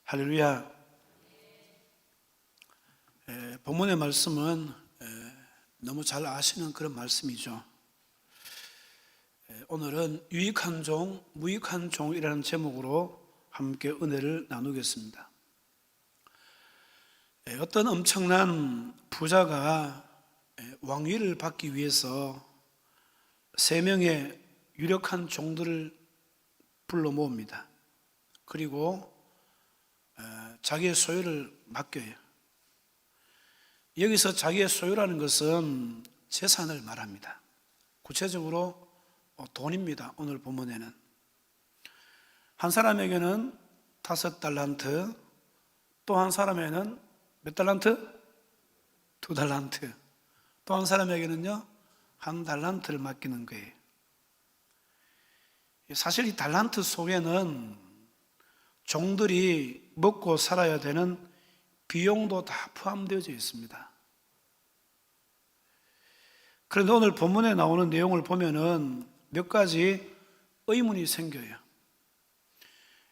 할렐루야. 본문의 말씀은 너무 잘 아시는 그런 말씀이죠. 오늘은 유익한 종, 무익한 종이라는 제목으로 함께 은혜를 나누겠습니다. 어떤 엄청난 부자가 왕위를 받기 위해서 3명의 유력한 종들을 불러 모읍니다. 그리고 자기의 소유를 맡겨요. 여기서 자기의 소유라는 것은 재산을 말합니다. 구체적으로 돈입니다. 오늘 본문에는 한 사람에게는 5달란트, 또 한 사람에게는 몇 달란트? 2달란트, 또 한 사람에게는요 1달란트를 맡기는 거예요. 사실 이 달란트 속에는 종들이 먹고 살아야 되는 비용도 다 포함되어져 있습니다. 그런데 오늘 본문에 나오는 내용을 보면은 몇 가지 의문이 생겨요.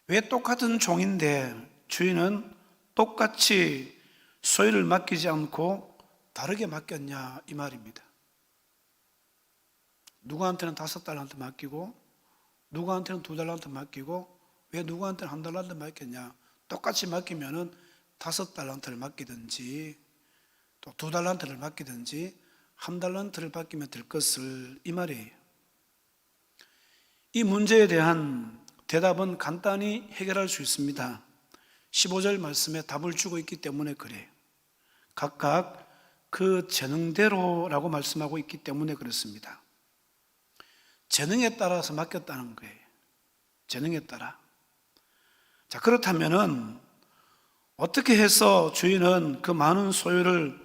왜 똑같은 종인데 주인은 똑같이 소유를 맡기지 않고 다르게 맡겼냐 이 말입니다. 누구한테는 5달란트 맡기고 누구한테는 2달란트 맡기고 왜 누구한테는 1달란트 맡겼냐? 똑같이 맡기면은 5달란트를 맡기든지 또 2달란트를 맡기든지 1달란트를 맡기면 될 것을 이 말이에요. 이 문제에 대한 대답은 간단히 해결할 수 있습니다. 15절 말씀에 답을 주고 있기 때문에 그래요. 각각 그 재능대로라고 말씀하고 있기 때문에 그렇습니다. 재능에 따라서 맡겼다는 거예요. 재능에 따라. 자, 그렇다면은 어떻게 해서 주인은 그 많은 소유를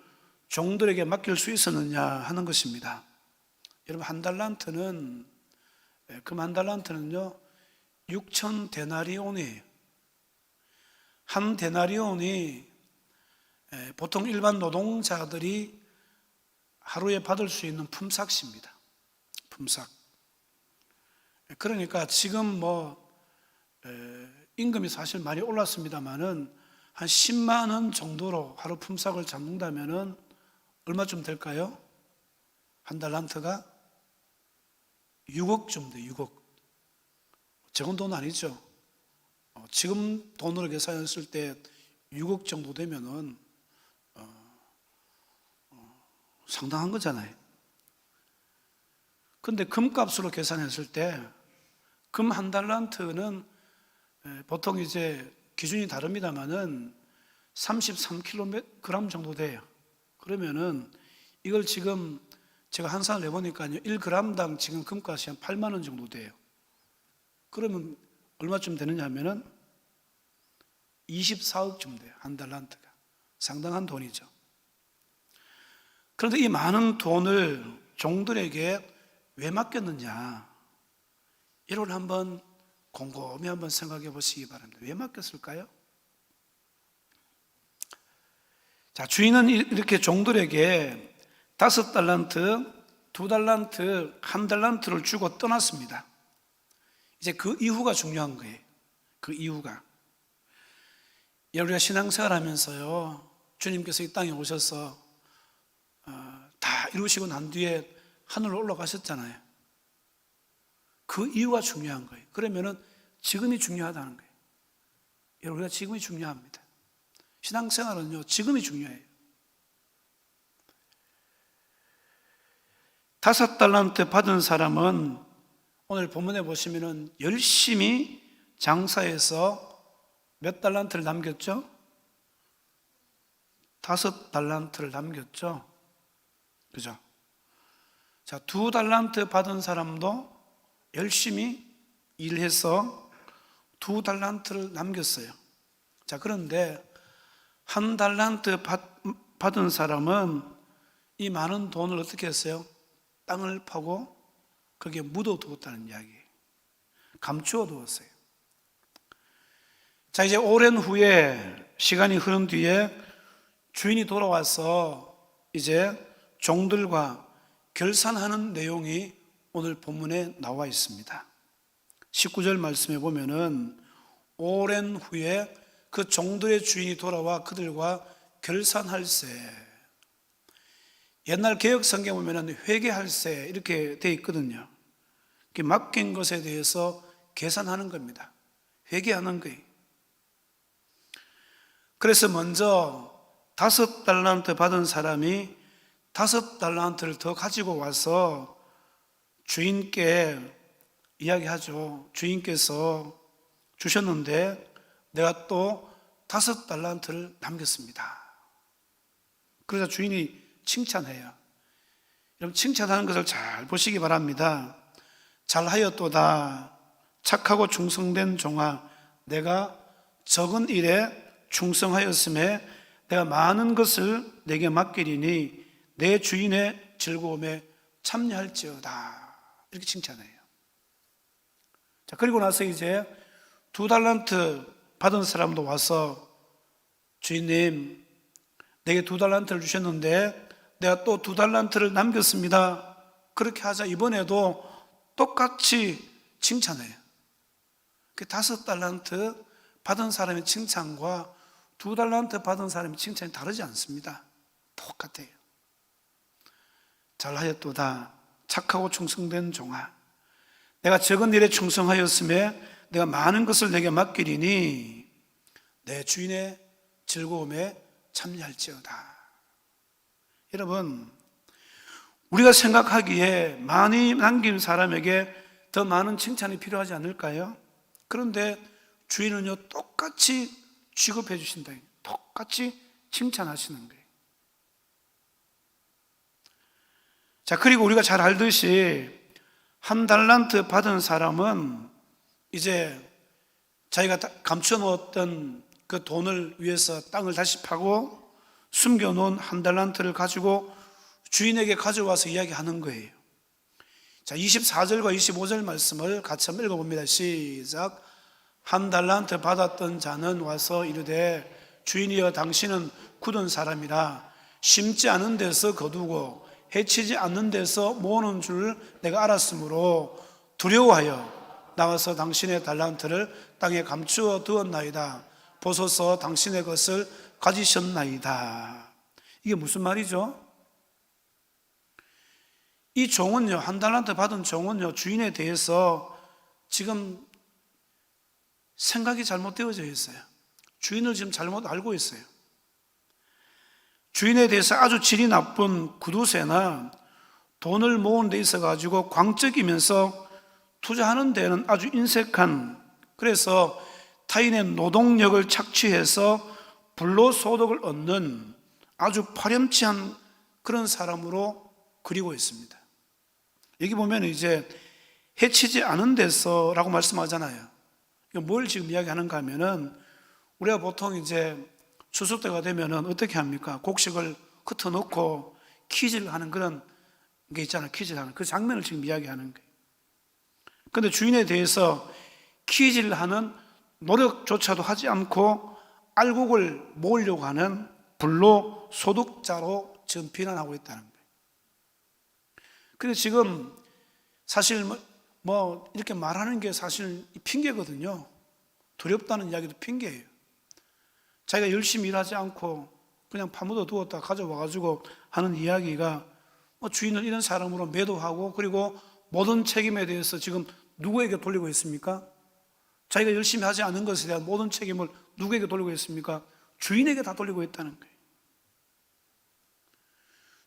종들에게 맡길 수 있었느냐 하는 것입니다. 여러분, 1달란트는 그 1달란트는요 6,000데나리온이에요. 한 데나리온이 보통 일반 노동자들이 하루에 받을 수 있는 품삯입니다. 품삯. 그러니까 지금 임금이 사실 많이 올랐습니다만은 한 10만 원 정도로 하루 품삯을 잡는다면은 얼마쯤 될까요? 1달란트가 6억쯤 돼요. 6억. 적은 돈 아니죠. 지금 돈으로 계산했을 때 6억 정도 되면은 상당한 거잖아요. 근데 금값으로 계산했을 때 금 1달란트는 보통 이제 기준이 다릅니다만은 33kg 정도 돼요. 그러면은 이걸 지금 제가 환산을 해보니까요 1g당 지금 금값이 한 8만 원 정도 돼요. 그러면 얼마쯤 되느냐 하면은 24억쯤 돼요. 1달란트가. 상당한 돈이죠. 그런데 이 많은 돈을 종들에게 왜 맡겼느냐, 이걸 한번 곰곰이 한번 생각해 보시기 바랍니다. 왜 맡겼을까요? 자, 주인은 이렇게 종들에게 5달란트, 2달란트, 1달란트를 주고 떠났습니다. 이제 그 이후가 중요한 거예요. 그 이후가. 우리가 신앙생활 하면서요, 주님께서 이 땅에 오셔서 다 이루시고 난 뒤에 하늘로 올라가셨잖아요. 그 이유가 중요한 거예요. 그러면은 지금이 중요하다는 거예요. 여러분, 우리가 지금이 중요합니다. 신앙생활은요, 지금이 중요해요. 5달란트 받은 사람은 오늘 본문에 보시면은 열심히 장사해서 몇 달란트를 남겼죠? 5달란트를 남겼죠? 그죠? 자, 2달란트 받은 사람도 열심히 일해서 2달란트를 남겼어요. 자, 그런데 1달란트 받은 사람은 이 많은 돈을 어떻게 했어요? 땅을 파고 거기에 묻어두었다는 이야기예요. 감추어 두었어요. 자, 이제 오랜 후에 시간이 흐른 뒤에 주인이 돌아와서 이제 종들과 결산하는 내용이 오늘 본문에 나와 있습니다. 19절 말씀에 보면은 오랜 후에 그 종들의 주인이 돌아와 그들과 결산할세. 옛날 개혁 성경 보면 회개할세 이렇게 돼 있거든요. 맡긴 것에 대해서 계산하는 겁니다. 회개하는 거예요. 그래서 먼저 5달란트 받은 사람이 5달란트를 더 가지고 와서 주인께 이야기하죠. 주인께서 주셨는데 내가 또 5달란트를 남겼습니다. 그러자 주인이 칭찬해요. 여러분, 칭찬하는 것을 잘 보시기 바랍니다. 잘하였도다 착하고 충성된 종아, 내가 적은 일에 충성하였음에 내가 많은 것을 내게 맡기리니 내 주인의 즐거움에 참여할지어다. 이렇게 칭찬해요. 자, 그리고 나서 이제 2달란트 받은 사람도 와서 주인님, 내게 2달란트를 주셨는데 내가 또 2달란트를 남겼습니다. 그렇게 하자 이번에도 똑같이 칭찬해요. 그 5달란트 받은 사람의 칭찬과 2달란트 받은 사람의 칭찬이 다르지 않습니다. 똑같아요. 잘하였도다 착하고 충성된 종아, 내가 적은 일에 충성하였음에 내가 많은 것을 내게 맡기리니 내 주인의 즐거움에 참여할지어다. 여러분, 우리가 생각하기에 많이 남긴 사람에게 더 많은 칭찬이 필요하지 않을까요? 그런데 주인은요, 똑같이 취급해 주신다. 똑같이 칭찬하시는 거예요. 자, 그리고 우리가 잘 알듯이 1달란트 받은 사람은 이제 자기가 감춰 놓았던 그 돈을 위해서 땅을 다시 파고 숨겨놓은 1달란트를 가지고 주인에게 가져와서 이야기하는 거예요. 자, 24절과 25절 말씀을 같이 한번 읽어봅니다. 시작. 1달란트 받았던 자는 와서 이르되 주인이여, 당신은 굳은 사람이라 심지 않은 데서 거두고 해치지 않는 데서 모으는 줄 내가 알았으므로 두려워하여 나와서 당신의 달란트를 땅에 감추어 두었나이다. 보소서, 당신의 것을 가지셨나이다. 이게 무슨 말이죠? 이 종은요, 1달란트 받은 종은요, 주인에 대해서 지금 생각이 잘못되어져 있어요. 주인을 지금 잘못 알고 있어요. 주인에 대해서 아주 질이 나쁜 구두쇠나 돈을 모은 데 있어 가지고 광적이면서 투자하는 데는 아주 인색한, 그래서 타인의 노동력을 착취해서 불로소득을 얻는 아주 파렴치한 그런 사람으로 그리고 있습니다. 여기 보면 이제 해치지 않은 데서라고 말씀하잖아요. 뭘 지금 이야기하는가 하면은 우리가 보통 이제 추석 때가 되면은 어떻게 합니까? 곡식을 흩어놓고 키즈를 하는 그런 게 있잖아요. 키즈를 하는 그 장면을 지금 이야기하는 거예요. 그런데 주인에 대해서 키즈를 하는 노력조차도 하지 않고 알곡을 모으려고 하는 불로소득자로 지금 비난하고 있다는 거예요. 그래서 지금 사실 뭐 이렇게 말하는 게 사실 핑계거든요. 두렵다는 이야기도 핑계예요. 자기가 열심히 일하지 않고 그냥 파묻어 두었다 가져와가지고 하는 이야기가 뭐 주인을 이런 사람으로 매도하고, 그리고 모든 책임에 대해서 지금 누구에게 돌리고 있습니까? 자기가 열심히 하지 않은 것에 대한 모든 책임을 누구에게 돌리고 있습니까? 주인에게 다 돌리고 있다는 거예요.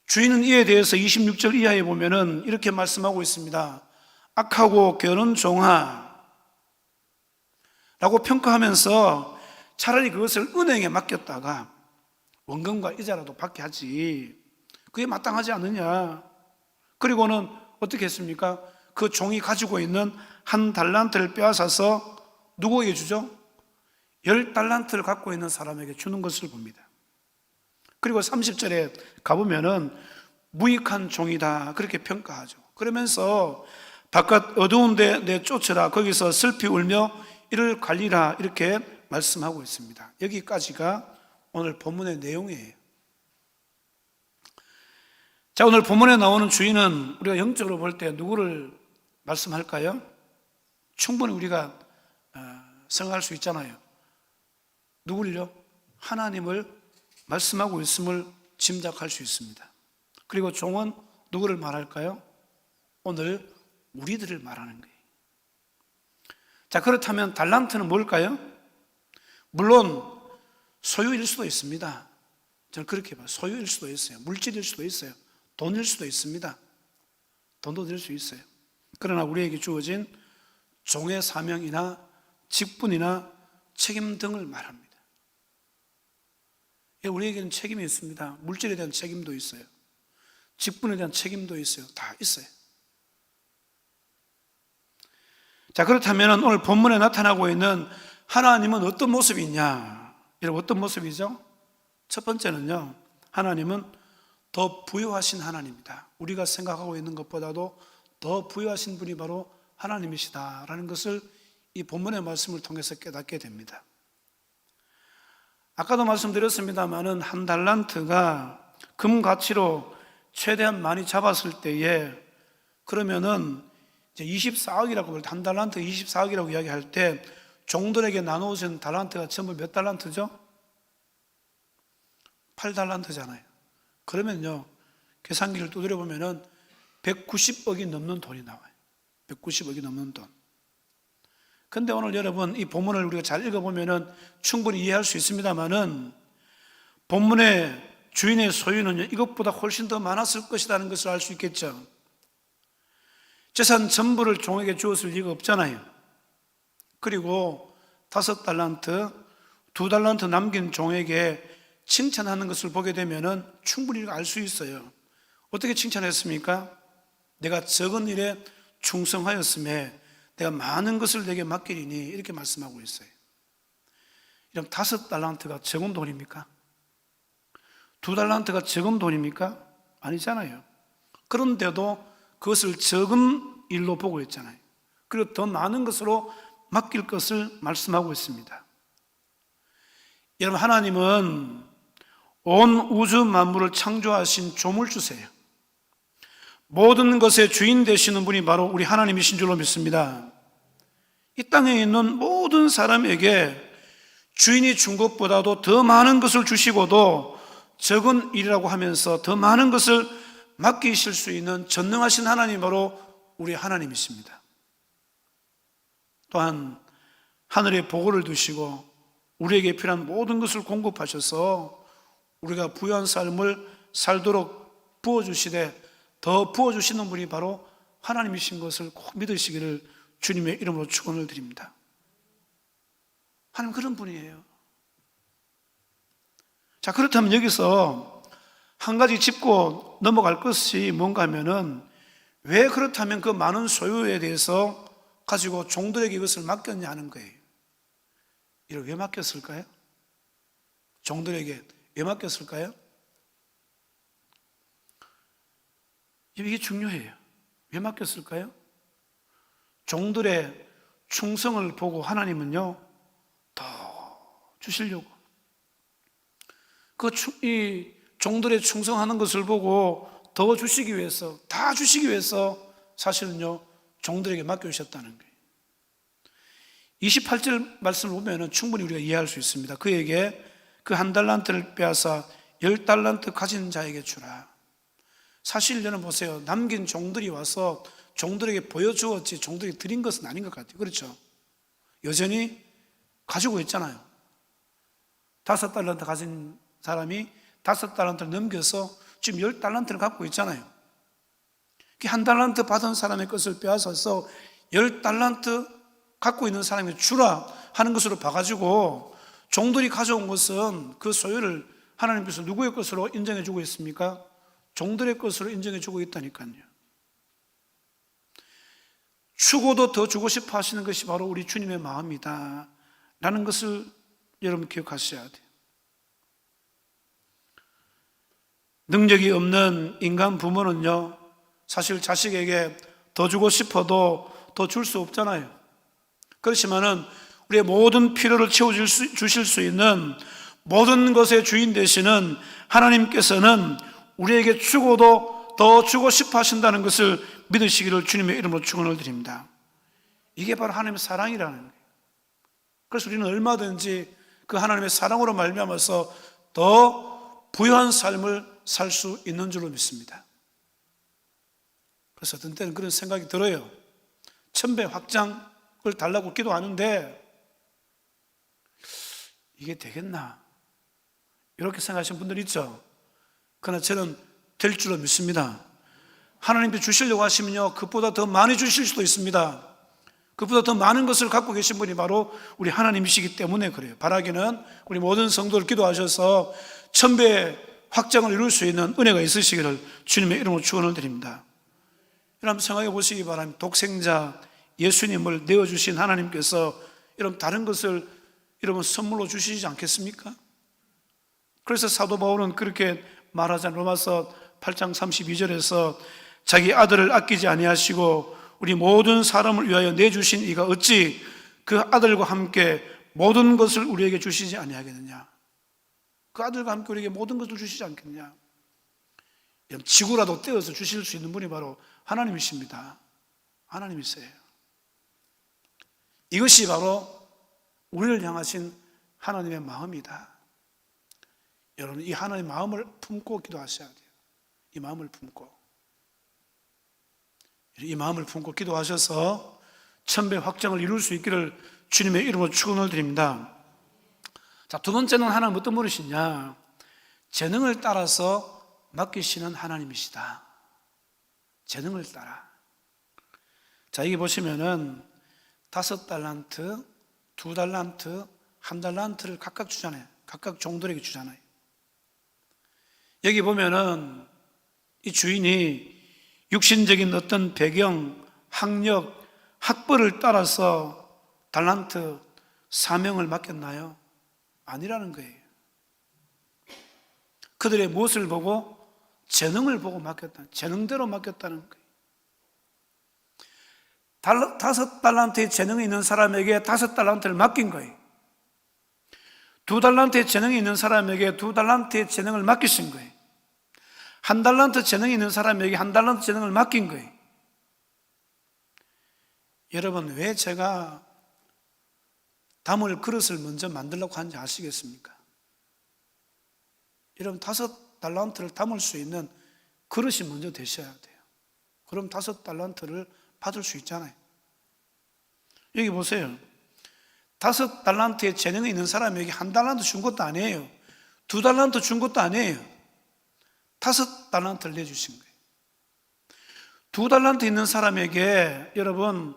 주인은 이에 대해서 26절 이하에 보면은 이렇게 말씀하고 있습니다. 악하고 게으른 종아 라고 평가하면서 차라리 그것을 은행에 맡겼다가 원금과 이자라도 받게 하지, 그게 마땅하지 않느냐. 그리고는 어떻게 했습니까? 그 종이 가지고 있는 1달란트를 빼앗아서 누구에게 주죠? 10달란트를 갖고 있는 사람에게 주는 것을 봅니다. 그리고 30절에 가보면은 무익한 종이다 그렇게 평가하죠. 그러면서 바깥 어두운 데 내쫓으라, 거기서 슬피 울며 이를 관리라 이렇게 말씀하고 있습니다. 여기까지가 오늘 본문의 내용이에요. 자, 오늘 본문에 나오는 주인은 우리가 영적으로 볼 때 누구를 말씀할까요? 충분히 우리가 생각할 수 있잖아요. 누구를요? 하나님을 말씀하고 있음을 짐작할 수 있습니다. 그리고 종은 누구를 말할까요? 오늘 우리들을 말하는 거예요. 자, 그렇다면 달란트는 뭘까요? 물론 소유일 수도 있습니다. 저는 그렇게 봐요. 소유일 수도 있어요. 물질일 수도 있어요. 돈일 수도 있습니다. 돈도 될 수 있어요. 그러나 우리에게 주어진 종의 사명이나 직분이나 책임 등을 말합니다. 우리에게는 책임이 있습니다. 물질에 대한 책임도 있어요. 직분에 대한 책임도 있어요. 다 있어요. 자, 그렇다면 오늘 본문에 나타나고 있는 하나님은 어떤 모습이 있냐? 여러분, 어떤 모습이죠? 첫 번째는요, 하나님은 더 부유하신 하나님이다. 우리가 생각하고 있는 것보다도 더 부유하신 분이 바로 하나님이시다라는 것을 이 본문의 말씀을 통해서 깨닫게 됩니다. 아까도 말씀드렸습니다마는 한 달란트가 금 가치로 최대한 많이 잡았을 때에 그러면은 이제 24억이라고 한 달란트 24억이라고 이야기할 때 종들에게 나누어진 달란트가 전부 몇 달란트죠? 8달란트잖아요. 그러면요, 계산기를 두드려 보면은 190억이 넘는 돈이 나와요. 190억이 넘는 돈. 근데 오늘 여러분 이 본문을 우리가 잘 읽어보면은 충분히 이해할 수 있습니다만은 본문의 주인의 소유는요, 이것보다 훨씬 더 많았을 것이라는 것을 알 수 있겠죠. 재산 전부를 종에게 주었을 리가 없잖아요. 그리고 5달란트, 2달란트 남긴 종에게 칭찬하는 것을 보게 되면은 충분히 알 수 있어요. 어떻게 칭찬했습니까? 내가 적은 일에 충성하였음에 내가 많은 것을 내게 맡기리니, 이렇게 말씀하고 있어요. 이럼 5달란트가 적은 돈입니까? 2달란트가 적은 돈입니까? 아니잖아요. 그런데도 그것을 적은 일로 보고 있잖아요. 그리고 더 많은 것으로 맡길 것을 말씀하고 있습니다. 여러분, 하나님은 온 우주 만물을 창조하신 조물주세요. 모든 것의 주인 되시는 분이 바로 우리 하나님이신 줄로 믿습니다. 이 땅에 있는 모든 사람에게 주인이 준 것보다도 더 많은 것을 주시고도 적은 일이라고 하면서 더 많은 것을 맡기실 수 있는 전능하신 하나님이 바로 우리 하나님이십니다. 또한 하늘에 보고를 두시고 우리에게 필요한 모든 것을 공급하셔서 우리가 부유한 삶을 살도록 부어주시되 더 부어주시는 분이 바로 하나님이신 것을 꼭 믿으시기를 주님의 이름으로 축원을 드립니다. 하나님 그런 분이에요. 자, 그렇다면 여기서 한 가지 짚고 넘어갈 것이 뭔가 하면은, 왜 그렇다면 그 많은 소유에 대해서 가지고 종들에게 이것을 맡겼냐 하는 거예요. 이걸 왜 맡겼을까요? 종들에게 왜 맡겼을까요? 이게 중요해요. 왜 맡겼을까요? 종들의 충성을 보고 하나님은요, 더 주시려고. 이 종들의 충성하는 것을 보고 더 주시기 위해서, 다 주시기 위해서 사실은요, 종들에게 맡겨주셨다는 거예요. 28절 말씀을 보면 충분히 우리가 이해할 수 있습니다. 그에게 그 한 달란트를 빼앗아 10달란트 가진 자에게 주라. 사실 여러분 보세요. 남긴 종들이 와서 종들에게 보여주었지 종들이 드린 것은 아닌 것 같아요. 그렇죠? 여전히 가지고 있잖아요. 5달란트 가진 사람이 5달란트를 넘겨서 지금 10달란트를 갖고 있잖아요. 한 달란트 받은 사람의 것을 빼앗아서 10달란트 갖고 있는 사람이 주라 하는 것으로 봐가지고 종들이 가져온 것은 그 소유를 하나님께서 누구의 것으로 인정해 주고 있습니까? 종들의 것으로 인정해 주고 있다니까요. 주고도 더 주고 싶어 하시는 것이 바로 우리 주님의 마음이다 라는 것을 여러분 기억하셔야 돼요. 능력이 없는 인간 부모는요, 사실 자식에게 더 주고 싶어도 더 줄 수 없잖아요. 그렇지만은 우리의 모든 필요를 채워주실 수 있는 모든 것의 주인 되시는 하나님께서는 우리에게 주고도 더 주고 싶어 하신다는 것을 믿으시기를 주님의 이름으로 축원을 드립니다. 이게 바로 하나님의 사랑이라는 거예요. 그래서 우리는 얼마든지 그 하나님의 사랑으로 말미암아서 더 부유한 삶을 살 수 있는 줄로 믿습니다. 그래서 어떤 때는 그런 생각이 들어요. 1000배 확장을 달라고 기도하는데 이게 되겠나? 이렇게 생각하시는 분들 있죠. 그러나 저는 될 줄로 믿습니다. 하나님께 주시려고 하시면요, 그보다 더 많이 주실 수도 있습니다. 그보다 더 많은 것을 갖고 계신 분이 바로 우리 하나님이시기 때문에 그래요. 바라기는 우리 모든 성도들 기도하셔서 1000배 확장을 이룰 수 있는 은혜가 있으시기를 주님의 이름으로 축원을 드립니다. 여러분 생각해 보시기 바랍니다. 독생자 예수님을 내어주신 하나님께서 여러분 다른 것을 여러분 선물로 주시지 않겠습니까? 그래서 사도 바울은 그렇게 말하잖아요. 로마서 8장 32절에서 자기 아들을 아끼지 아니하시고 우리 모든 사람을 위하여 내주신 이가 어찌 그 아들과 함께 모든 것을 우리에게 주시지 아니하겠느냐. 그 아들과 함께 우리에게 모든 것을 주시지 않겠냐. 지구라도 떼어서 주실 수 있는 분이 바로 하나님이십니다. 하나님이세요. 이것이 바로 우리를 향하신 하나님의 마음이다. 여러분 이 하나님의 마음을 품고 기도하셔야 돼요. 이 마음을 품고 기도하셔서 1000배 확장을 이룰 수 있기를 주님의 이름으로 축원을 드립니다. 자, 두 번째는 하나님 어떤 분이시냐? 재능을 따라서 맡기시는 하나님이시다. 재능을 따라. 자, 여기 보시면은 5달란트, 2달란트, 1달란트를 각각 주잖아요. 각각 종들에게 주잖아요. 여기 보면은 이 주인이 육신적인 어떤 배경, 학력, 학벌을 따라서 달란트, 사명을 맡겼나요? 아니라는 거예요. 그들의 무엇을 보고? 재능을 보고 맡겼다. 재능대로 맡겼다는 거예요. 5달란트의 재능이 있는 사람에게 5달란트를 맡긴 거예요. 2달란트의 재능이 있는 사람에게 2달란트의 재능을 맡기신 거예요. 1달란트 재능이 있는 사람에게 1달란트 재능을 맡긴 거예요. 여러분, 왜 제가 담을 그릇을 먼저 만들려고 하는지 아시겠습니까? 여러분, 5달란트를 담을 수 있는 그릇이 먼저 되셔야 돼요. 그럼 5달란트를 받을 수 있잖아요. 여기 보세요. 5달란트의 재능이 있는 사람에게 1달란트 준 것도 아니에요. 2달란트 준 것도 아니에요. 5달란트를 내주신 거예요. 2달란트 있는 사람에게 여러분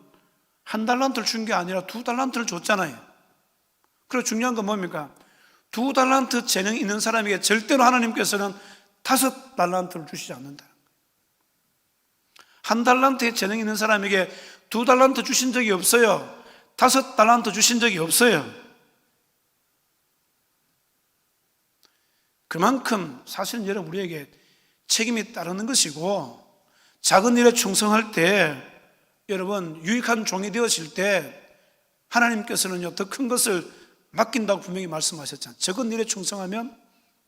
1달란트를 준 게 아니라 2달란트를 줬잖아요. 그리고 중요한 건 뭡니까? 2달란트 재능이 있는 사람에게 절대로 하나님께서는 5달란트를 주시지 않는다. 1달란트의 재능이 있는 사람에게 2달란트 주신 적이 없어요. 5달란트 주신 적이 없어요. 그만큼 사실은 여러분 우리에게 책임이 따르는 것이고, 작은 일에 충성할 때 여러분 유익한 종이 되어질 때 하나님께서는요 더 큰 것을 맡긴다고 분명히 말씀하셨잖아요. 적은 일에 충성하면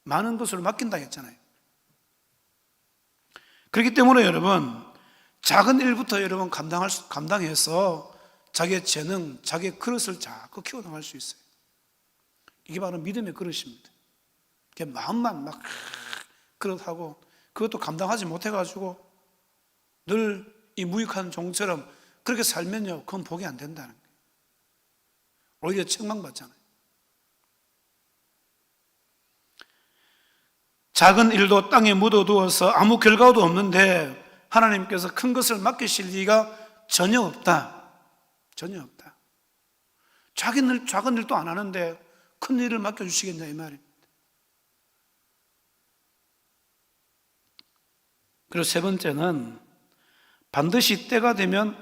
많은 것을 맡긴다 했잖아요. 그렇기 때문에 여러분 작은 일부터 여러분 감당해서 자기의 재능, 자기의 그릇을 자꾸 키워나갈 수 있어요. 이게 바로 믿음의 그릇입니다. 마음만 막 그릇하고 그것도 감당하지 못해가지고 늘 이 무익한 종처럼 그렇게 살면요 그건 복이 안 된다는 거예요. 오히려 책망받잖아요. 작은 일도 땅에 묻어두어서 아무 결과도 없는데 하나님께서 큰 것을 맡기실 리가 전혀 없다. 전혀 없다. 작은 일도 안 하는데 큰 일을 맡겨주시겠냐 이 말입니다. 그리고 세 번째는 반드시 때가 되면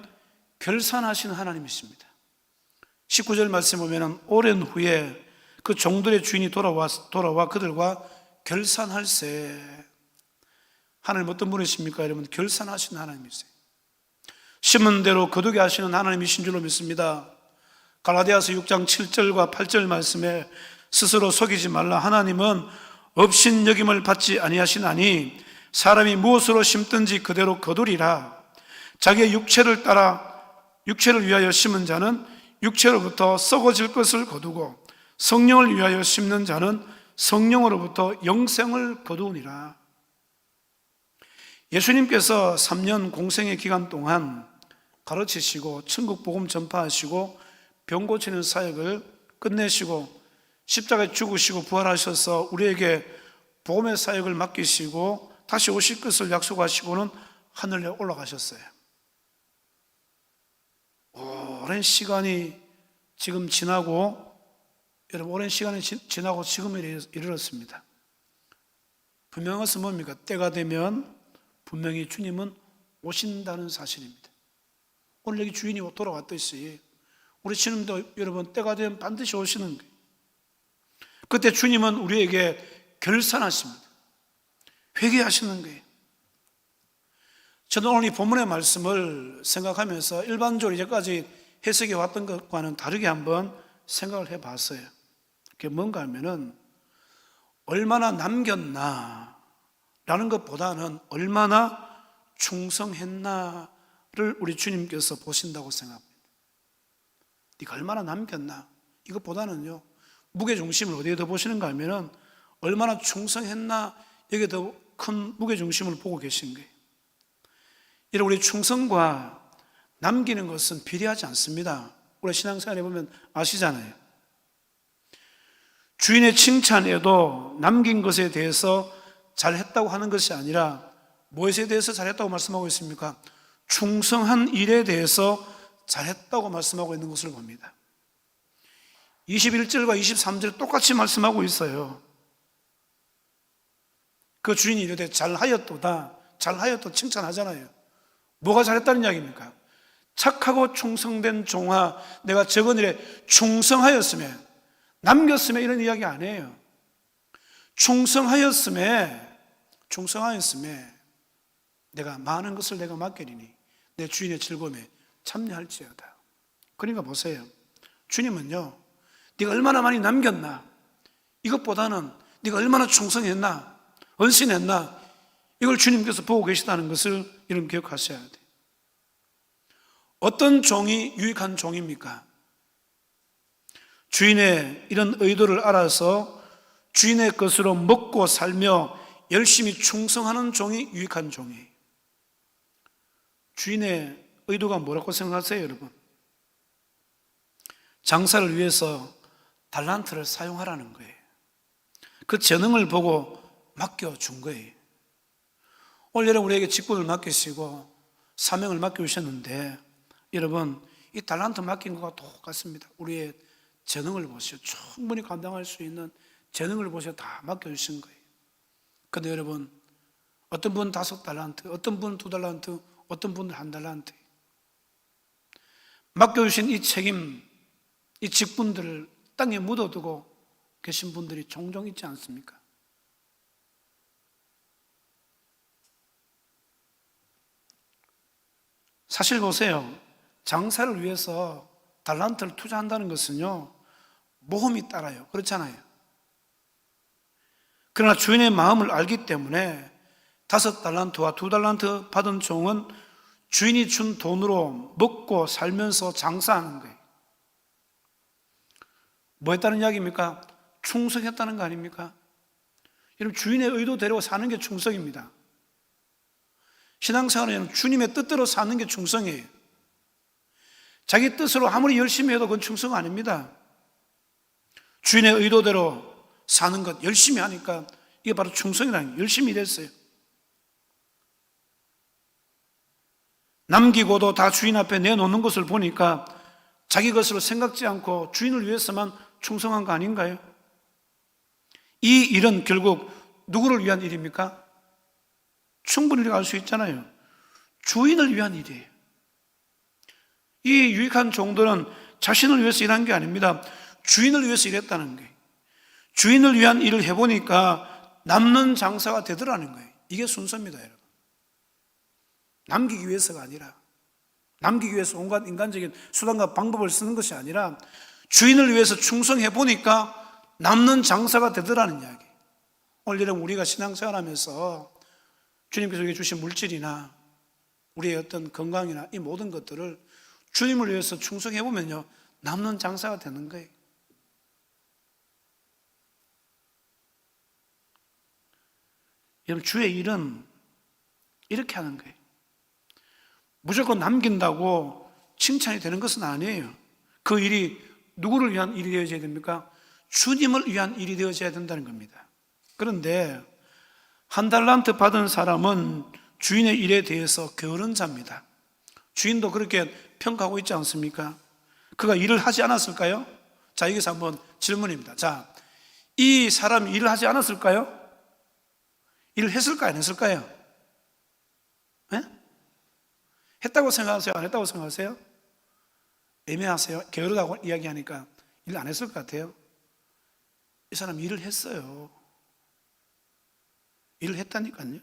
결산하시는 하나님이십니다. 19절 말씀 보면 오랜 후에 그 종들의 주인이 돌아와 그들과 결산할세. 하나님 어떤 분이십니까? 여러분 결산하시는 하나님이세요. 심은 대로 거두게 하시는 하나님이신 줄로 믿습니다. 갈라디아서 6장 7절과 8절 말씀에 스스로 속이지 말라. 하나님은 업신여김을 받지 아니하시나니 사람이 무엇으로 심든지 그대로 거두리라. 자기의 육체를 위하여 심은 자는 육체로부터 썩어질 것을 거두고 성령을 위하여 심는 자는 성령으로부터 영생을 거두니라. 예수님께서 3년 공생의 기간 동안 가르치시고 천국 복음 전파하시고 병 고치는 사역을 끝내시고 십자가에 죽으시고 부활하셔서 우리에게 복음의 사역을 맡기시고 다시 오실 것을 약속하시고는 하늘에 올라가셨어요. 오랜 시간이 지금 지나고, 여러분, 오랜 시간이 지나고 지금에 이르렀습니다. 분명한 것은 뭡니까? 때가 되면 분명히 주님은 오신다는 사실입니다. 오늘 여기 주인이 돌아왔듯이 우리 주님도 여러분 때가 되면 반드시 오시는 거예요. 그때 주님은 우리에게 결산하십니다. 회개하시는 거예요. 저는 오늘 이 본문의 말씀을 생각하면서 일반적으로 이제까지 해석해 왔던 것과는 다르게 한번 생각을 해봤어요. 그게 뭔가 하면은 얼마나 남겼나 라는 것보다는 얼마나 충성했나를 우리 주님께서 보신다고 생각합니다. 네가 얼마나 남겼나 이것보다는요, 무게중심을 어디에 더 보시는가 하면은 얼마나 충성했나 여기에 더 큰 무게중심을 보고 계신 거예요. 이런 우리 충성과 남기는 것은 비례하지 않습니다. 우리 신앙생활 해보면 아시잖아요. 주인의 칭찬에도 남긴 것에 대해서 잘했다고 하는 것이 아니라 무엇에 대해서 잘했다고 말씀하고 있습니까? 충성한 일에 대해서 잘했다고 말씀하고 있는 것을 봅니다. 21절과 23절 똑같이 말씀하고 있어요. 그 주인이 이르되 잘하였도다. 잘하였도 칭찬하잖아요. 뭐가 잘했다는 이야기입니까? 착하고 충성된 종아, 내가 적은 일에 충성하였으면, 남겼으면 이런 이야기 안 해요. 충성하였음에 내가 많은 것을 내가 맡기리니 내 주인의 즐거움에 참여할지어다. 그러니까 보세요. 주님은요, 네가 얼마나 많이 남겼나, 이것보다는 네가 얼마나 충성했나, 헌신했나, 이걸 주님께서 보고 계시다는 것을 여러분 기억하셔야 돼요. 어떤 종이 유익한 종입니까? 주인의 이런 의도를 알아서 주인의 것으로 먹고 살며 열심히 충성하는 종이 유익한 종이에요. 주인의 의도가 뭐라고 생각하세요, 여러분? 장사를 위해서 달란트를 사용하라는 거예요. 그 재능을 보고 맡겨준 거예요. 오늘 여러분 우리에게 직분을 맡기시고 사명을 맡겨주셨는데, 여러분 이 달란트 맡긴 것과 똑같습니다. 우리의 재능을 보시오. 충분히 감당할 수 있는 재능을 보시오. 다 맡겨주신 거예요. 그런데 여러분, 어떤 분은 5달란트, 어떤 분은 2달란트, 어떤 분은 1달란트. 맡겨주신 이 책임, 이 직분들을 땅에 묻어두고 계신 분들이 종종 있지 않습니까? 사실 보세요. 장사를 위해서 달란트를 투자한다는 것은요, 모험이 따라요. 그렇잖아요. 그러나 주인의 마음을 알기 때문에 5달란트와 2달란트 받은 종은 주인이 준 돈으로 먹고 살면서 장사하는 거예요. 뭐 했다는 이야기입니까? 충성했다는 거 아닙니까? 여러분, 주인의 의도대로 사는 게 충성입니다. 신앙생활은 주님의 뜻대로 사는 게 충성이에요. 자기 뜻으로 아무리 열심히 해도 그건 충성 아닙니다. 주인의 의도대로 사는 것, 열심히 하니까 이게 바로 충성이라는 거예요. 열심히 일했어요. 남기고도 다 주인 앞에 내놓는 것을 보니까 자기 것으로 생각지 않고 주인을 위해서만 충성한 거 아닌가요? 이 일은 결국 누구를 위한 일입니까? 충분히 우리가 알 수 있잖아요. 주인을 위한 일이에요. 이 유익한 종들은 자신을 위해서 일한 게 아닙니다. 주인을 위해서 일했다는 거예요. 주인을 위한 일을 해보니까 남는 장사가 되더라는 거예요. 이게 순서입니다, 여러분. 남기기 위해서가 아니라, 남기기 위해서 온갖 인간적인 수단과 방법을 쓰는 것이 아니라 주인을 위해서 충성해보니까 남는 장사가 되더라는 이야기. 오늘 여러분, 우리가 신앙생활하면서 주님께서 우리에게 주신 물질이나 우리의 어떤 건강이나 이 모든 것들을 주님을 위해서 충성해보면요, 남는 장사가 되는 거예요. 여러분, 주의 일은 이렇게 하는 거예요. 무조건 남긴다고 칭찬이 되는 것은 아니에요. 그 일이 누구를 위한 일이 되어져야 됩니까? 주님을 위한 일이 되어져야 된다는 겁니다. 그런데 한 달란트 받은 사람은 주인의 일에 대해서 게으른 자입니다. 주인도 그렇게 평가하고 있지 않습니까? 그가 일을 하지 않았을까요? 자, 여기서 한번 질문입니다. 자, 이 사람이 일을 하지 않았을까요? 일을 했을까요? 안 했을까요? 네? 했다고 생각하세요? 안 했다고 생각하세요? 애매하세요? 게으르다고 이야기하니까 일 안 했을 것 같아요? 이 사람 일을 했어요. 일을 했다니까요.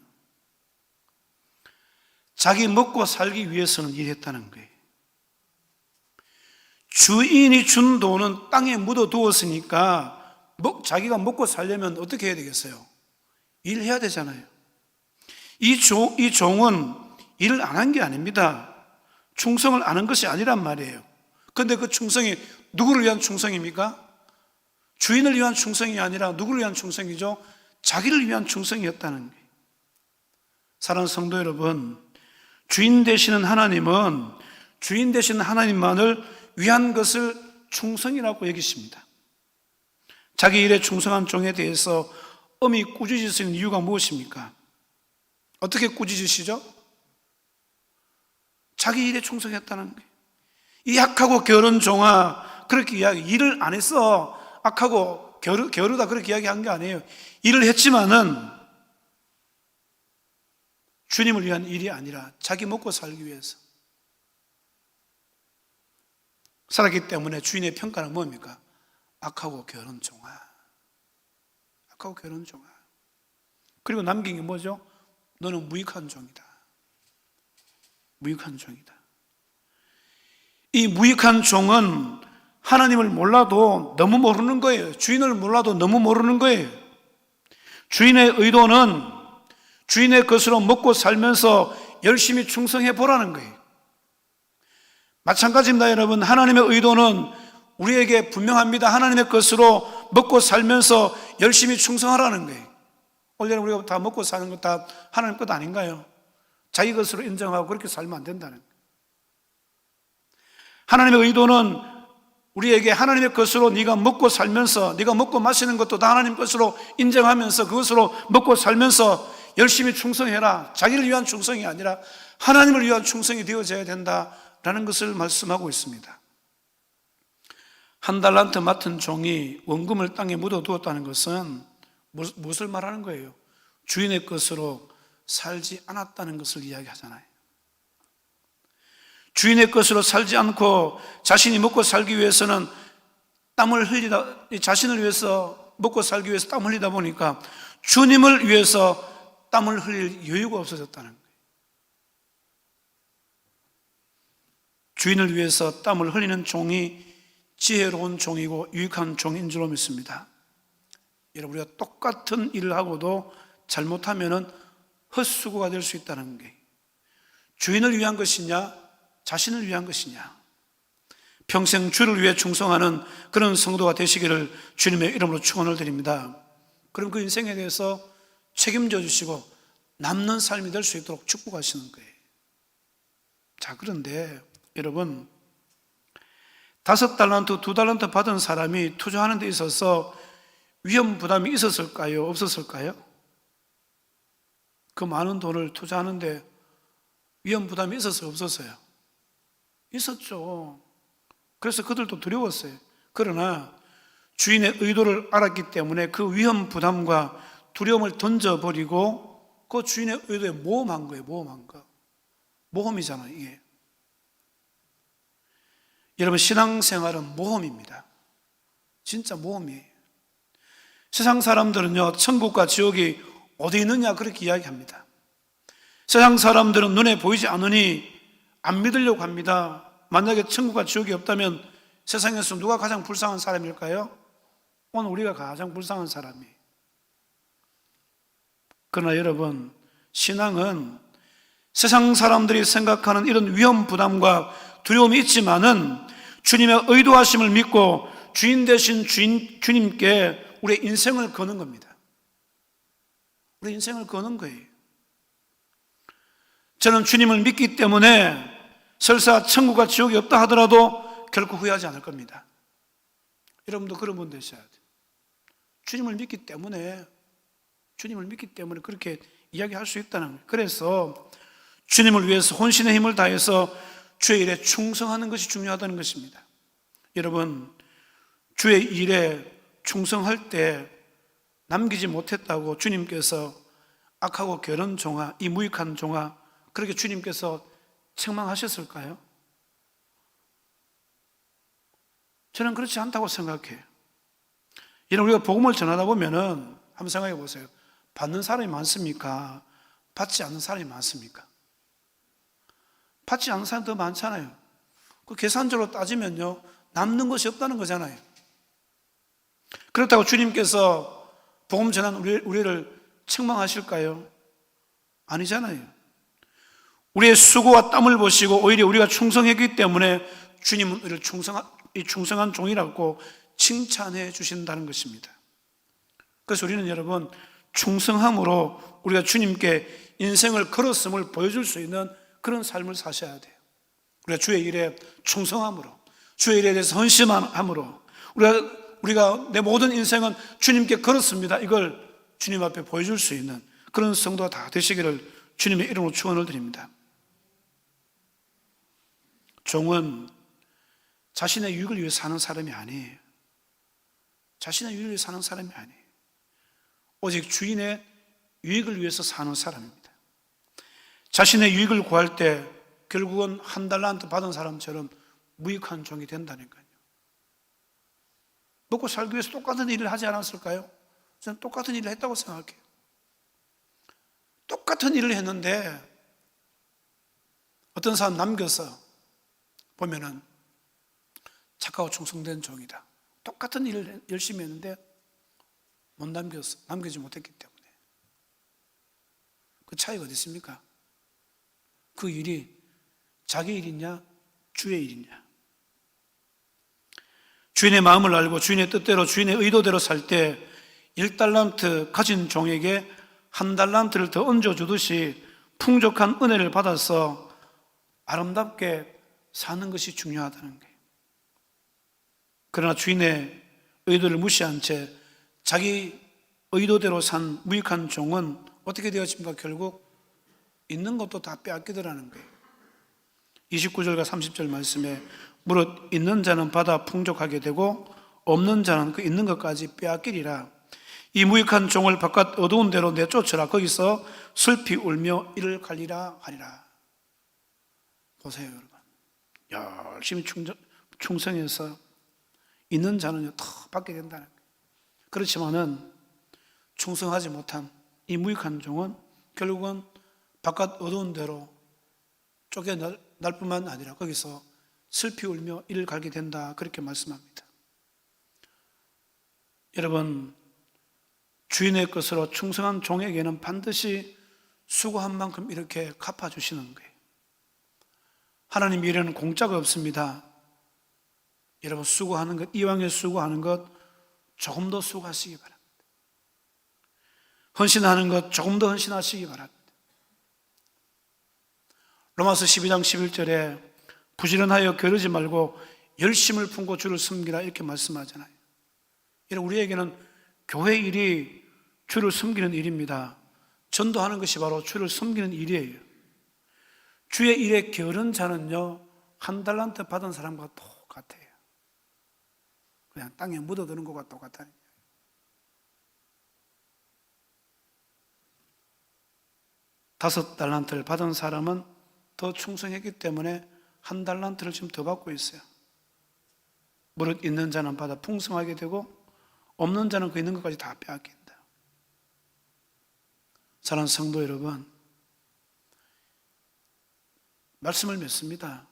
자기 먹고 살기 위해서는 일했다는 거예요. 주인이 준 돈은 땅에 묻어두었으니까 자기가 먹고 살려면 어떻게 해야 되겠어요? 일해야 되잖아요. 이 종은 일을 안 한 게 아닙니다. 충성을 안 한 것이 아니란 말이에요. 그런데 그 충성이 누구를 위한 충성입니까? 주인을 위한 충성이 아니라 누구를 위한 충성이죠? 자기를 위한 충성이었다는 거예요. 사랑하는 성도 여러분, 주인 되시는 하나님은 주인 되시는 하나님만을 위한 것을 충성이라고 여기십니다. 자기 일에 충성한 종에 대해서 엄히 꾸짖으시는 이유가 무엇입니까? 어떻게 꾸짖으시죠? 자기 일에 충성했다는 거예요. 이 악하고 게으른 종아, 그렇게 일을 안 했어. 악하고 게으르다 그렇게 이야기한 게 아니에요. 일을 했지만은 주님을 위한 일이 아니라 자기 먹고 살기 위해서 살았기 때문에 주인의 평가는 뭡니까? 악하고 게으른 종아. 악하고 게으른 종아. 그리고 남긴 게 뭐죠? 너는 무익한 종이다. 무익한 종이다. 이 무익한 종은 하나님을 몰라도 너무 모르는 거예요. 주인을 몰라도 너무 모르는 거예요. 주인의 의도는 주인의 것으로 먹고 살면서 열심히 충성해 보라는 거예요. 마찬가지입니다, 여러분. 하나님의 의도는 우리에게 분명합니다. 하나님의 것으로 먹고 살면서 열심히 충성하라는 거예요. 원래 우리가 다 먹고 사는 것 다 하나님 것 아닌가요? 자기 것으로 인정하고 그렇게 살면 안 된다는 거예요. 하나님의 의도는 우리에게 하나님의 것으로 네가 먹고 살면서 네가 먹고 마시는 것도 다 하나님 것으로 인정하면서 그것으로 먹고 살면서 열심히 충성해라. 자기를 위한 충성이 아니라 하나님을 위한 충성이 되어져야 된다라는 것을 말씀하고 있습니다. 한 달란트 맡은 종이 원금을 땅에 묻어두었다는 것은 무엇을 말하는 거예요? 주인의 것으로 살지 않았다는 것을 이야기하잖아요. 주인의 것으로 살지 않고 자신이 먹고 살기 위해서는 땀을 흘리다, 자신을 위해서 먹고 살기 위해서 땀을 흘리다 보니까 주님을 위해서 땀을 흘릴 여유가 없어졌다는 거예요. 주인을 위해서 땀을 흘리는 종이 지혜로운 종이고 유익한 종인 줄로 믿습니다. 여러분, 우리가 똑같은 일을 하고도 잘못하면 헛수고가 될 수 있다는 게, 주인을 위한 것이냐 자신을 위한 것이냐, 평생 주를 위해 충성하는 그런 성도가 되시기를 주님의 이름으로 축원을 드립니다. 그럼 그 인생에 대해서 책임져 주시고 남는 삶이 될 수 있도록 축복하시는 거예요. 자, 그런데 여러분, 5달란트, 2달란트 받은 사람이 투자하는 데 있어서 위험 부담이 있었을까요? 없었을까요? 그 많은 돈을 투자하는데 위험 부담이 있었어요? 없었어요? 있었죠. 그래서 그들도 두려웠어요. 그러나 주인의 의도를 알았기 때문에 그 위험 부담과 두려움을 던져버리고 그 주인의 의도에 모험한 거예요. 모험한 거. 모험이잖아요, 이게. 여러분, 신앙생활은 모험입니다. 진짜 모험이에요. 세상 사람들은요, 천국과 지옥이 어디 있느냐 그렇게 이야기합니다. 세상 사람들은 눈에 보이지 않으니 안 믿으려고 합니다. 만약에 천국과 지옥이 없다면 세상에서 누가 가장 불쌍한 사람일까요? 오늘 우리가 가장 불쌍한 사람이에요. 그러나 여러분, 신앙은 세상 사람들이 생각하는 이런 위험 부담과 두려움이 있지만은 주님의 의도하심을 믿고 주인 되신 주님께 우리의 인생을 거는 겁니다. 우리 인생을 거는 거예요. 저는 주님을 믿기 때문에 설사 천국과 지옥이 없다 하더라도 결코 후회하지 않을 겁니다. 여러분도 그런 분 되셔야 돼요. 주님을 믿기 때문에 그렇게 이야기할 수 있다는 거예요. 그래서 주님을 위해서 혼신의 힘을 다해서 주의 일에 충성하는 것이 중요하다는 것입니다. 여러분, 주의 일에 충성할 때 남기지 못했다고 주님께서 악하고 게으른 종아, 이 무익한 종아, 그렇게 주님께서 책망하셨을까요? 저는 그렇지 않다고 생각해요. 여러분, 우리가 복음을 전하다 보면은 한번 생각해 보세요. 받는 사람이 많습니까? 받지 않는 사람이 많습니까? 받지 않는 사람이 더 많잖아요. 그 계산적으로 따지면요, 남는 것이 없다는 거잖아요. 그렇다고 주님께서 복음 전한 우리를 책망하실까요? 아니잖아요. 우리의 수고와 땀을 보시고 오히려 우리가 충성했기 때문에 주님은 우리를 충성한 종이라고 칭찬해 주신다는 것입니다. 그래서 우리는 여러분, 충성함으로 우리가 주님께 인생을 걸었음을 보여줄 수 있는 그런 삶을 사셔야 돼요. 우리가 주의 일에 충성함으로, 주의 일에 대해서 헌신함으로, 우리가 내 모든 인생은 주님께 걸었습니다, 이걸 주님 앞에 보여줄 수 있는 그런 성도가 다 되시기를 주님의 이름으로 축원을 드립니다. 종은 자신의 유익을 위해 사는 사람이 아니에요. 자신의 유익을 위해 사는 사람이 아니에요. 오직 주인의 유익을 위해서 사는 사람입니다. 자신의 유익을 구할 때 결국은 한 달란트 받은 사람처럼 무익한 종이 된다니까요. 먹고 살기 위해서 똑같은 일을 하지 않았을까요? 저는 똑같은 일을 했다고 생각해요. 똑같은 일을 했는데 어떤 사람 남겨서 보면은 착하고 충성된 종이다. 똑같은 일을 열심히 했는데 못 남기지 못했기 때문에. 그 차이가 어디 있습니까? 그 일이 자기 일이냐 주의 일이냐. 주인의 마음을 알고 주인의 뜻대로 주인의 의도대로 살 때 1달란트 가진 종에게 1달란트를 더 얹어주듯이 풍족한 은혜를 받아서 아름답게 사는 것이 중요하다는 거예요. 그러나 주인의 의도를 무시한 채 자기 의도대로 산 무익한 종은 어떻게 되었습니까? 결국 있는 것도 다 빼앗기더라는 거예요. 29절과 30절 말씀에 무릇 있는 자는 받아 풍족하게 되고 없는 자는 그 있는 것까지 빼앗기리라. 이 무익한 종을 바깥 어두운 데로 내쫓으라. 거기서 슬피 울며 이를 갈리라 하리라. 보세요, 여러분. 열심히 충성해서 있는 자는 더 받게 된다는 거예요. 그렇지만은 충성하지 못한 이 무익한 종은 결국은 바깥 어두운 데로 쫓겨날 뿐만 아니라 거기서 슬피 울며 이를 갈게 된다, 그렇게 말씀합니다. 여러분, 주인의 것으로 충성한 종에게는 반드시 수고한 만큼 이렇게 갚아주시는 거예요. 하나님 일에는 공짜가 없습니다. 여러분, 수고하는 것, 이왕에 수고하는 것 조금 더 수고하시기 바랍니다. 헌신하는 것 조금 더 헌신하시기 바랍니다. 로마서 12장 11절에 부지런하여 게으르지 말고 열심을 품고 주를 섬기라, 이렇게 말씀하잖아요. 여러분, 우리에게는 교회 일이 주를 섬기는 일입니다. 전도하는 것이 바로 주를 섬기는 일이에요. 주의 일에 게으른 자는요, 1달란트 받은 사람과 똑같아요. 그냥 땅에 묻어드는 것과 똑같아요. 다섯 달란트를 받은 사람은 더 충성했기 때문에 1달란트를 지금 더 받고 있어요. 무릇 있는 자는 받아 풍성하게 되고 없는 자는 그 있는 것까지 다 빼앗긴다. 사랑하는 성도 여러분, 말씀을 맺습니다.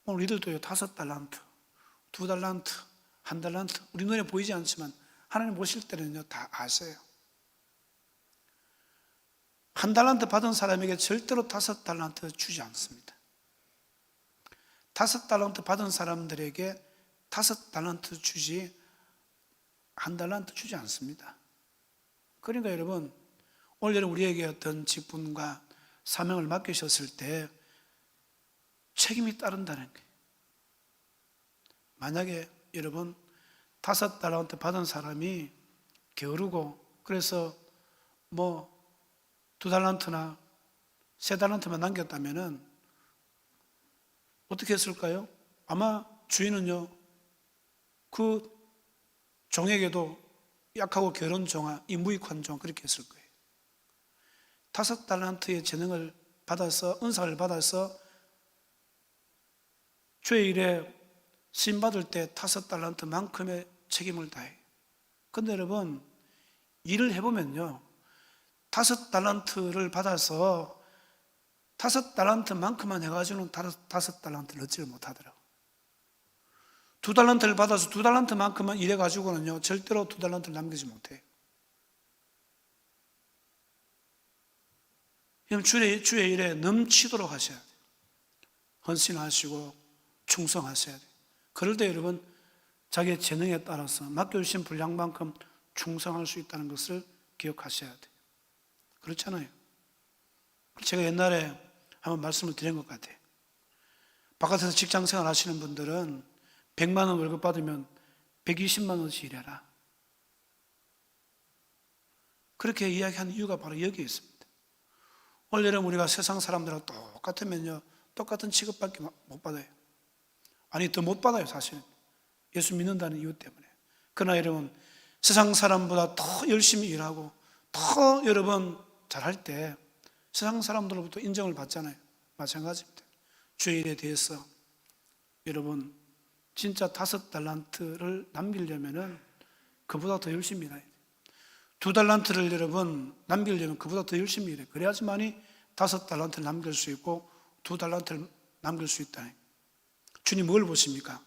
오늘 우리들도요, 5달란트, 2달란트, 1달란트, 우리 눈에 보이지 않지만 하나님 보실 때는요, 다 아세요. 1달란트 받은 사람에게 절대로 5달란트 주지 않습니다. 5달란트 받은 사람들에게 5달란트 주지 1달란트 주지 않습니다. 그러니까 여러분, 오늘 여러분 우리에게 어떤 직분과 사명을 맡기셨을 때 책임이 따른다는 거예요. 만약에 여러분 5달란트 받은 사람이 게으르고 그래서 2달란트나 3달란트만 남겼다면은 어떻게 했을까요? 아마 주인은요, 그 종에게도 약하고 게으른 종아, 이 무익한 종 그렇게 했을 거예요. 5달란트의 재능을 받아서, 은사를 받아서 주의 일에 쓰임 받을 때 5달란트만큼의 책임을 다해요. 근데 여러분, 일을 해보면요, 5달란트를 받아서 5달란트만큼만 해가지고는 5달란트를 얻지를 못하더라고요. 2달란트를 받아서 2달란트만큼만 일해가지고는요, 절대로 2달란트를 남기지 못해요. 그럼 주의 일에 넘치도록 하셔야 돼요. 헌신하시고 충성하셔야 돼요. 그럴 때 여러분, 자기의 재능에 따라서 맡겨주신 분량만큼 충성할 수 있다는 것을 기억하셔야 돼요. 그렇잖아요. 제가 옛날에 한번 말씀을 드린 것 같아요. 바깥에서 직장 생활 하시는 분들은 100만 원 월급 받으면 120만 원씩 일해라. 그렇게 이야기한 이유가 바로 여기에 있습니다. 오늘 여러분 우리가 세상 사람들하고 똑같으면요, 똑같은 취급밖에 못 받아요. 아니, 더 못 받아요, 사실은. 예수 믿는다는 이유 때문에. 그러나 여러분, 세상 사람보다 더 열심히 일하고 더 여러분 잘할 때 세상 사람들로부터 인정을 받잖아요. 마찬가지입니다. 주의 일에 대해서 여러분 진짜 5달란트를 남기려면은 그보다 더 열심히 일해야 돼요. 2달란트를 여러분 남기려면 그보다 더 열심히 일해요. 그래야지만이 5달란트를 남길 수 있고 2달란트를 남길 수 있다. 주님 뭘 보십니까?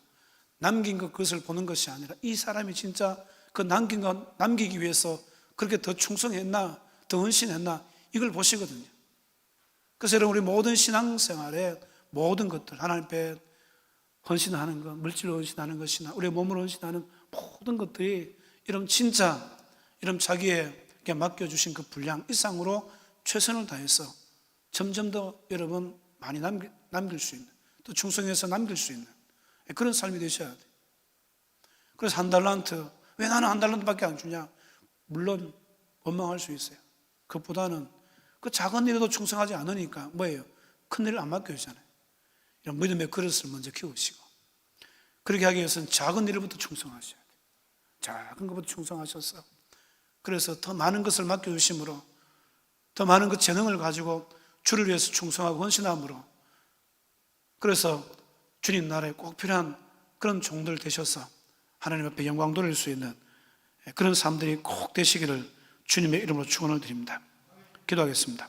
남긴 그것을 보는 것이 아니라 이 사람이 진짜 그 남긴 것 남기기 위해서 그렇게 더 충성했나, 더 헌신했나, 이걸 보시거든요. 그래서 여러분 우리 모든 신앙생활에 모든 것들, 하나님 앞에 헌신하는 것, 물질로 헌신하는 것이나 우리의 몸으로 헌신하는 모든 것들이 이런 진짜 이런 자기에게 맡겨주신 그 분량 이상으로 최선을 다해서 점점 더 여러분 많이 남길 수 있는, 또 충성해서 남길 수 있는 그런 삶이 되셔야 돼요. 그래서 1달란트, 왜 나는 1달란트밖에 안 주냐? 물론 원망할 수 있어요. 그것보다는 그 작은 일에도 충성하지 않으니까 뭐예요? 큰 일을 안 맡겨주잖아요. 이런 믿음의 그릇을 먼저 키우시고, 그렇게 하기 위해서는 작은 일부터 충성하셔야 돼요. 작은 것부터 충성하셔서, 그래서 더 많은 것을 맡겨주심으로, 더 많은 그 재능을 가지고 주를 위해서 충성하고 헌신함으로, 그래서 주님 나라에 꼭 필요한 그런 종들 되셔서 하나님 앞에 영광 돌릴 수 있는 그런 삶들이 꼭 되시기를 주님의 이름으로 축원을 드립니다. 기도하겠습니다.